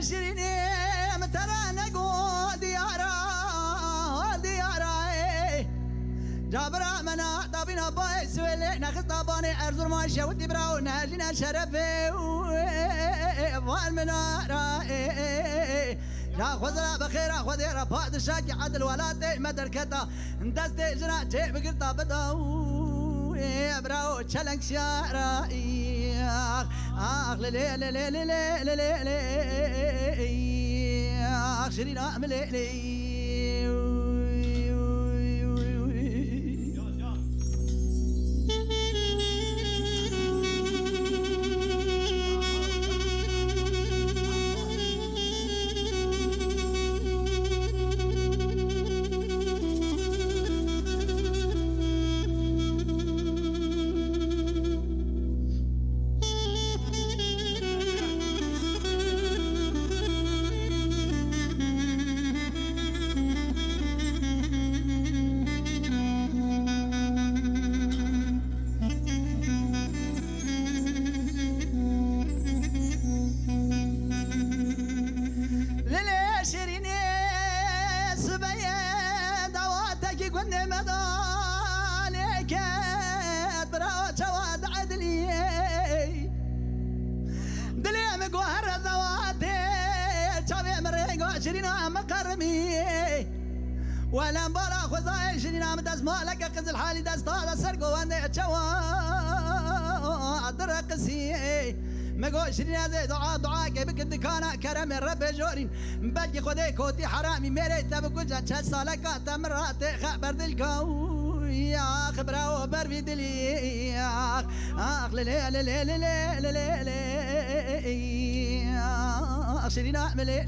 شيريني مترى نقو ديارا جابرا منا طابينا باي سويلي ناخذ طاباني ارزور ما شاودي براو ناجينا شرفي والمنارة يا خزرا بخير خذي رفاض الشاكي عدل ولاتي مدركتا دستي جنا جيب قلتا بداو براو تشلنك شارا اخ لي لي لي لي لي لي لي اخ شرينا ملي شرينا مقرمي ولا مبارا خذاي شرينا مدز مالك قز الحالي دز طال سرقو وانا تشوا درقسي مقو شرينا زي دعاء كيبك الدكانة كرم الرب جورين بدي خذي كوتي حرامي ميري تبقو جاتش سالك تمرات خبر دلكو يا خبره وبر في دلي اخ لي لي لي لي لي لي شرينا ملي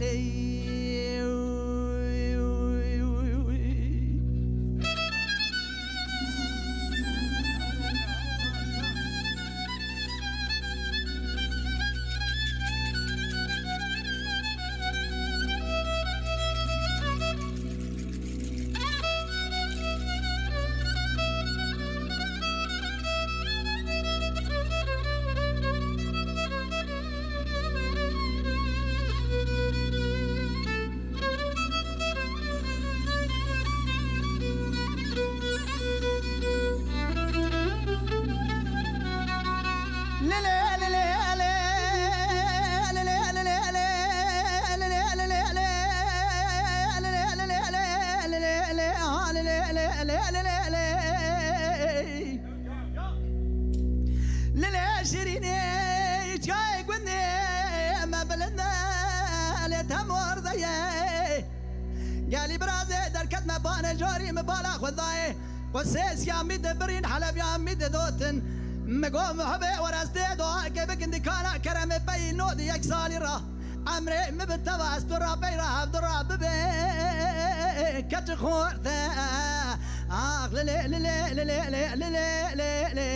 قالي برازي دركت مبان جوري مبالا خذاي قسيس يا ميد برين حلب يا ميد دوتن مقوم حبي ورستي دعاء كيفك اندكانا كرم بي نودي يكسالي را عمري مبتبع استرا بيرا عبدالرا ببي كتخورتا اخ للي للي للي للي للي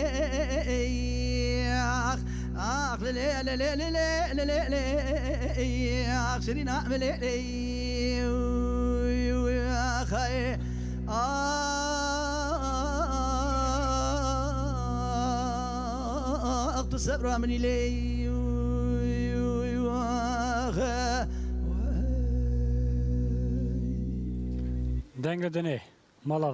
اخ للي للي للي للي اخ شرينا ملي خي أخذ الصبر مني لي دنگ دنه مالا